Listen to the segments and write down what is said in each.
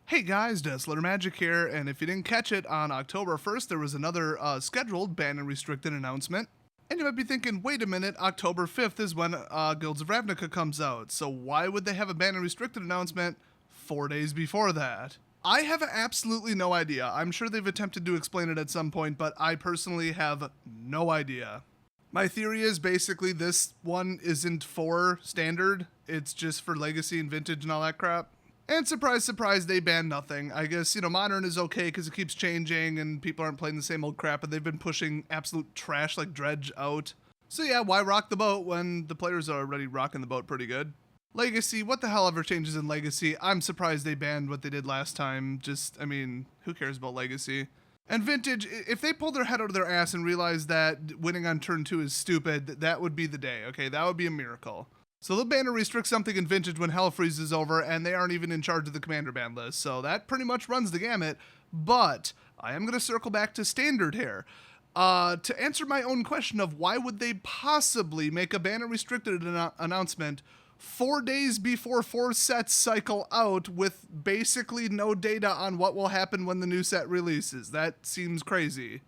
Hey guys, Desolate Magic here, and if you didn't catch it, on October 1st there was another scheduled ban and restricted announcement. And you might be thinking, wait a minute, October 5th is when Guilds of Ravnica comes out, so why would they have a ban and restricted announcement 4 days before that? I have absolutely no idea. I'm sure they've attempted to explain it at some point, but I personally have no idea. My theory is basically this one isn't for standard, it's just for legacy and vintage and all that crap. And surprise, surprise, they banned nothing. I guess, modern is okay because it keeps changing and people aren't playing the same old crap, and they've been pushing absolute trash like Dredge out. So yeah, why rock the boat when the players are already rocking the boat pretty good? Legacy, what the hell ever changes in Legacy? I'm surprised they banned what they did last time. Who cares about Legacy? And Vintage, if they pull their head out of their ass and realize that winning on turn 2 is stupid, that would be the day, okay? That would be a miracle. So they'll ban or restrict something in Vintage when Hell Freeze is over, and they aren't even in charge of the commander ban list, so that pretty much runs the gamut. But I am going to circle back to Standard here. To answer my own question of why would they possibly make a ban or restricted announcement 4 days before 4 sets cycle out with basically no data on what will happen when the new set releases. That seems crazy.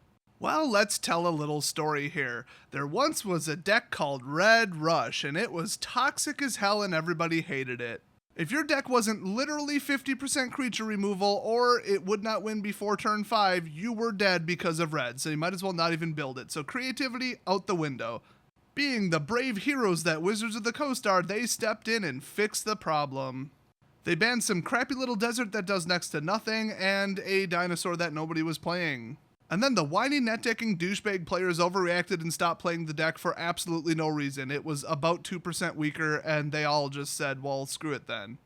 Well, let's tell a little story here. There once was a deck called Red Rush, and it was toxic as hell and everybody hated it. If your deck wasn't literally 50% creature removal, or it would not win before turn 5, you were dead because of red, so you might as well not even build it. So creativity out the window. Being the brave heroes that Wizards of the Coast are, they stepped in and fixed the problem. They banned some crappy little desert that does next to nothing, and a dinosaur that nobody was playing. And then the whiny net-decking douchebag players overreacted and stopped playing the deck for absolutely no reason. It was about 2% weaker, and they all just said, well, screw it then.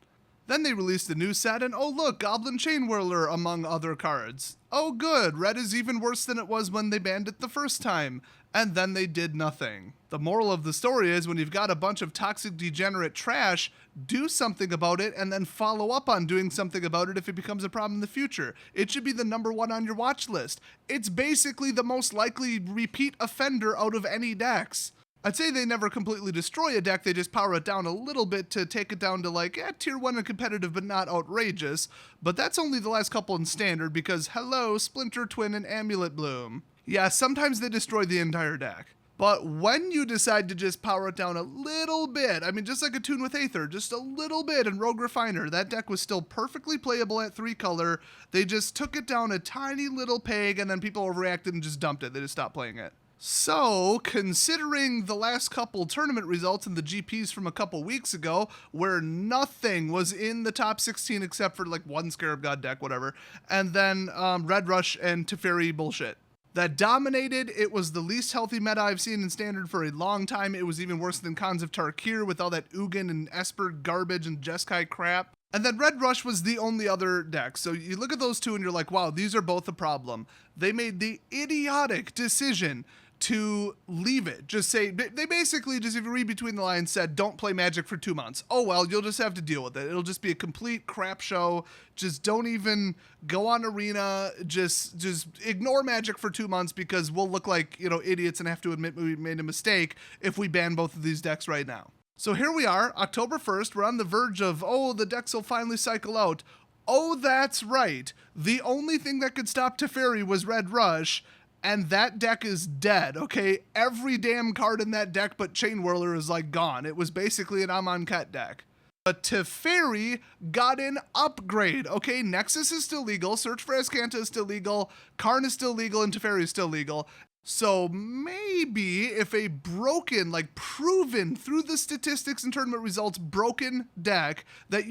Then they released a new set, and oh look, Goblin Chain Whirler among other cards. Oh good, red is even worse than it was when they banned it the first time. And then they did nothing. The moral of the story is when you've got a bunch of toxic degenerate trash, do something about it and then follow up on doing something about it if it becomes a problem in the future. It should be the number 1 on your watch list. It's basically the most likely repeat offender out of any decks. I'd say they never completely destroy a deck, they just power it down a little bit to take it down to tier 1 and competitive but not outrageous. But that's only the last couple in standard because hello, Splinter Twin and Amulet Bloom. Yeah, sometimes they destroy the entire deck. But when you decide to just power it down a little bit, just like a Tune with Aether, just a little bit, and Rogue Refiner, that deck was still perfectly playable at 3 color. They just took it down a tiny little peg, and then people overreacted and just dumped it. They just stopped playing it. So, considering the last couple tournament results and the GPs from a couple weeks ago, where nothing was in the top 16 except for one Scarab God deck, whatever, and then Red Rush and Teferi bullshit that dominated. It was the least healthy meta I've seen in Standard for a long time. It was even worse than Khans of Tarkir with all that Ugin and Esper garbage and Jeskai crap. And then Red Rush was the only other deck. So you look at those two and you're like, wow, these are both a problem. They made the idiotic decision to leave it. Just say, they basically just, if you read between the lines, said, don't play Magic for 2 months. Oh, well, you'll just have to deal with it. It'll just be a complete crap show. Just don't even go on Arena. Just ignore Magic for 2 months because we'll look like, idiots and have to admit we made a mistake if we ban both of these decks right now. So here we are, October 1st. We're on the verge of, oh, the decks will finally cycle out. Oh, that's right. The only thing that could stop Teferi was Red Rush. And that deck is dead, okay? Every damn card in that deck but Chain Whirler is gone. It was basically an Amonkhet deck. But Teferi got an upgrade, okay? Nexus is still legal, Search for Azcanta is still legal, Karn is still legal, and Teferi is still legal. So maybe if a broken, proven through the statistics and tournament results, broken deck that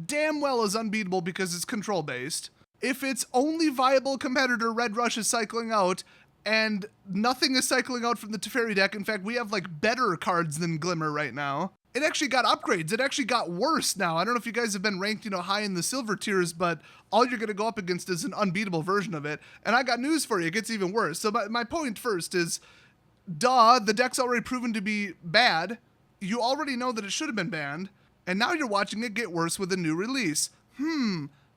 damn well is unbeatable because it's control based, if its only viable competitor, Red Rush, is cycling out, and nothing is cycling out from the Teferi deck, in fact, we have better cards than Glimmer right now. It actually got upgrades. It actually got worse now. I don't know if you guys have been ranked, high in the silver tiers, but all you're going to go up against is an unbeatable version of it. And I got news for you. It gets even worse. So my point first is, duh, the deck's already proven to be bad. You already know that it should have been banned. And now you're watching it get worse with a new release.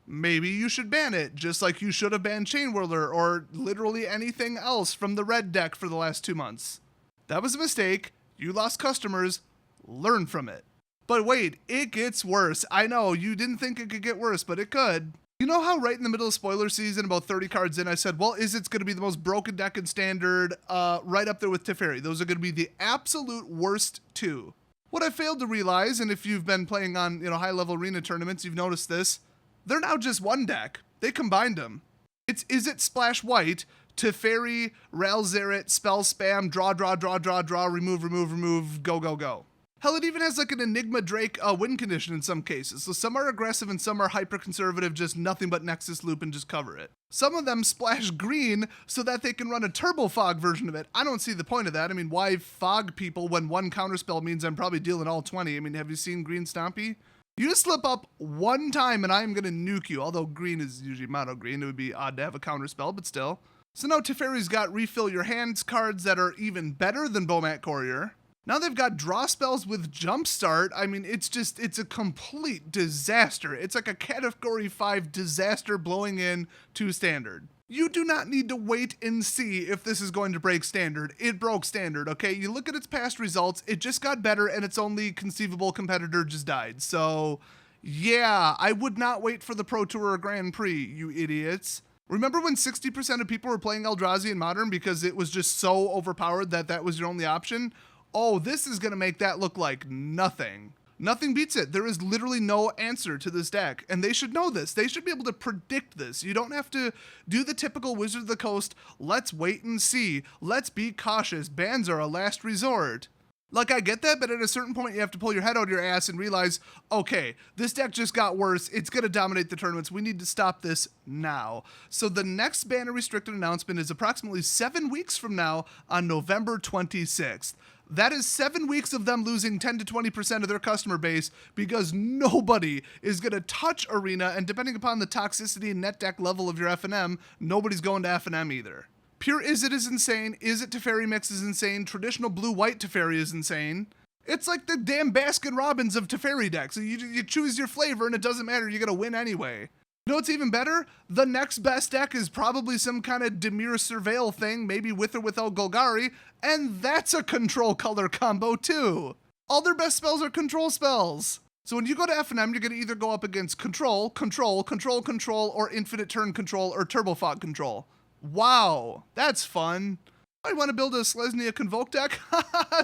Maybe you should ban it, just like you should have banned Chain Whirler or literally anything else from the red deck for the last 2 months. That was a mistake. You lost customers. Learn from it. But wait, it gets worse. I know, you didn't think it could get worse, but it could. You know how right in the middle of spoiler season, about 30 cards in, I said, well, is it's going to be the most broken deck in Standard, right up there with Teferi. Those are going to be the absolute worst two. What I failed to realize, and if you've been playing on, high-level arena tournaments, you've noticed this, they're now just one deck. They combined them. It's Izzet Splash White, Teferi, Ralzerit, Spell Spam, draw, remove, go. Hell, it even has like an Enigma Drake win condition in some cases. So some are aggressive and some are hyper-conservative, just nothing but Nexus Loop and just cover it. Some of them splash green so that they can run a Turbo Fog version of it. I don't see the point of that. I mean, why fog people when one counterspell means I'm probably dealing all 20? I mean, have you seen Green Stompy? You just slip up one time and I'm gonna nuke you. Although green is usually mono green, it would be odd to have a counterspell, but still. So now Teferi's got refill your hands cards that are even better than Bomat Courier. Now they've got draw spells with Jumpstart. I mean, it's a complete disaster. It's like a Category 5 disaster blowing in to Standard. You do not need to wait and see if this is going to break Standard. It broke Standard, okay? You look at its past results, it just got better and its only conceivable competitor just died. So, yeah, I would not wait for the Pro Tour or Grand Prix, you idiots. Remember when 60% of people were playing Eldrazi in Modern because it was just so overpowered that was your only option? Oh, this is going to make that look like nothing. Nothing beats it. There is literally no answer to this deck, and they should know this. They should be able to predict this. You don't have to do the typical Wizard of the Coast, let's wait and see, let's be cautious, bans are a last resort. Like, I get that, but at a certain point you have to pull your head out of your ass and realize, okay, this deck just got worse, it's going to dominate the tournaments, we need to stop this now. So the next banner restricted announcement is approximately 7 weeks from now on November 26th. That is 7 weeks of them losing 10 to 20% of their customer base because nobody is going to touch Arena, and depending upon the toxicity and net deck level of your FNM, nobody's going to FNM either. Pure Izzet is insane, Izzet Teferi mix is insane, traditional blue-white Teferi is insane. It's like the damn Baskin Robbins of Teferi decks. You choose your flavor and it doesn't matter, you're going to win anyway. You know what's even better? The next best deck is probably some kind of Dimir Surveil thing, maybe with or without Golgari, and that's a control color combo too. All their best spells are control spells. So when you go to FNM, you're gonna either go up against control, or infinite turn control, or turbo fog control. Wow, that's fun. I want to build a Selesnya Convoke deck?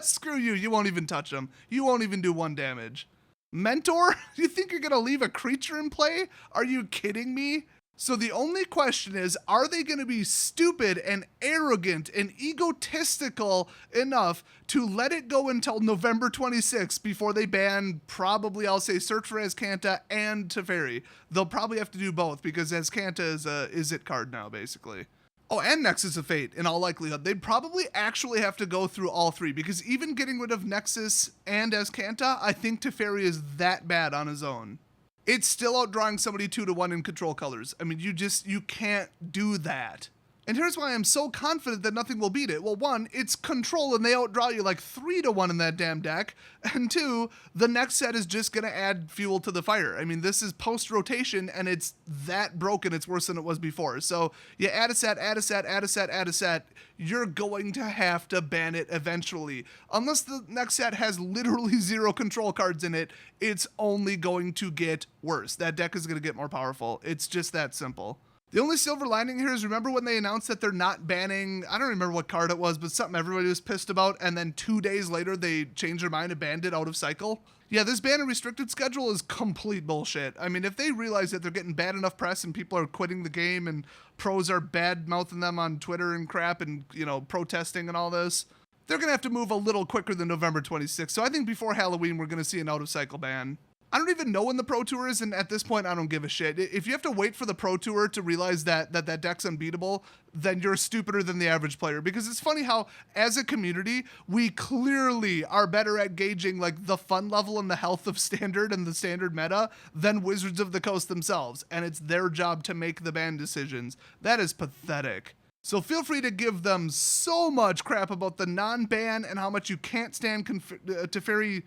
Screw you, you won't even touch them. You won't even do 1 damage. Mentor? You think you're gonna leave a creature in play? Are you kidding me? So the only question is, are they gonna be stupid and arrogant and egotistical enough to let it go until November 26th before they ban probably, I'll say, Search for Azcanta and Teferi. They'll probably have to do both because Azcanta is a Izzet card now, basically. Oh, and Nexus of Fate, in all likelihood. They'd probably actually have to go through all three, because even getting rid of Nexus and Azcanta, I think Teferi is that bad on his own. It's still outdrawing somebody 2-1 in control colors. I mean, you can't do that. And here's why I'm so confident that nothing will beat it. Well, 1, it's control and they outdraw you like 3-1 in that damn deck. And 2, the next set is just gonna add fuel to the fire. I mean, this is post-rotation and it's that broken, it's worse than it was before. So you add a set, you're going to have to ban it eventually. Unless the next set has literally 0 control cards in it, it's only going to get worse. That deck is gonna get more powerful. It's just that simple. The only silver lining here is, remember when they announced that they're not banning, I don't remember what card it was, but something everybody was pissed about, and then 2 days later they changed their mind and banned it out of cycle? Yeah, this ban and restricted schedule is complete bullshit. I mean, if they realize that they're getting bad enough press and people are quitting the game and pros are bad-mouthing them on Twitter and crap and, protesting and all this, they're going to have to move a little quicker than November 26th. So I think before Halloween we're going to see an out-of-cycle ban. I don't even know when the Pro Tour is, and at this point, I don't give a shit. If you have to wait for the Pro Tour to realize that deck's unbeatable, then you're stupider than the average player. Because it's funny how, as a community, we clearly are better at gauging like the fun level and the health of Standard and the Standard meta than Wizards of the Coast themselves. And it's their job to make the ban decisions. That is pathetic. So feel free to give them so much crap about the non-ban and how much you can't stand Teferi,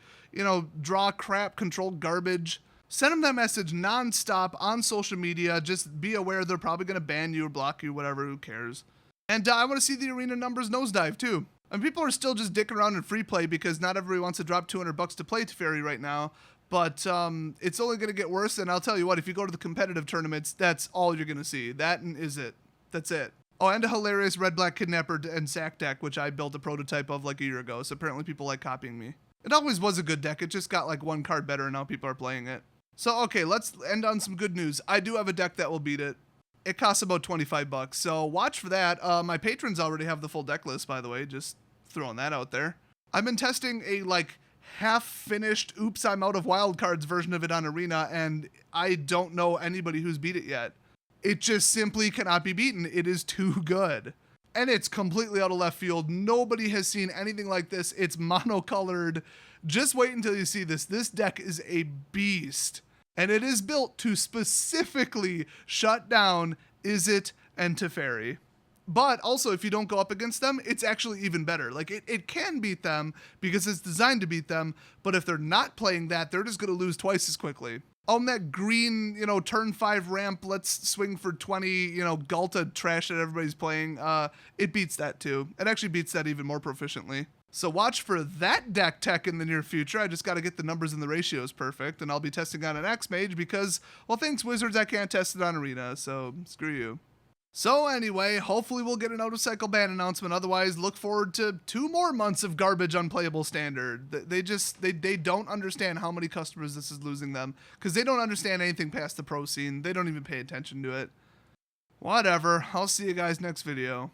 draw crap, control garbage. Send them that message non-stop on social media. Just be aware they're probably going to ban you or block you, whatever, who cares. And I want to see the arena numbers nosedive too. And people are still just dicking around in free play because not everybody wants to drop $200 to play Teferi right now. But it's only going to get worse, and I'll tell you what, if you go to the competitive tournaments, that's all you're going to see. That is it. That's it. Oh, and a hilarious Red Black Kidnapper and Sack deck, which I built a prototype of like a year ago, so apparently people like copying me. It always was a good deck, it just got like one card better, and now people are playing it. So, okay, let's end on some good news. I do have a deck that will beat it. It costs about 25 bucks, so watch for that. My patrons already have the full deck list, by the way, just throwing that out there. I've been testing a, like, half-finished oops, I'm out of wild cards version of it on Arena, and I don't know anybody who's beat it yet. It just simply cannot be beaten. It is too good. And it's completely out of left field. Nobody has seen anything like this. It's monocolored. Just wait until you see this. This deck is a beast. And it is built to specifically shut down Izzet and Teferi. But also, if you don't go up against them, it's actually even better. Like, it can beat them because it's designed to beat them. But if they're not playing that, they're just going to lose twice as quickly. On that green, turn 5 ramp, let's swing for 20, Galta trash that everybody's playing, it beats that too. It actually beats that even more proficiently. So watch for that deck tech in the near future. I just got to get the numbers and the ratios perfect, and I'll be testing on an X-Mage because, well, thanks Wizards, I can't test it on Arena, so screw you. So anyway, hopefully we'll get an out-of-cycle ban announcement. Otherwise, look forward to 2 more months of garbage unplayable standard. They don't understand how many customers this is losing them because they don't understand anything past the pro scene. They don't even pay attention to it. Whatever. I'll see you guys next video.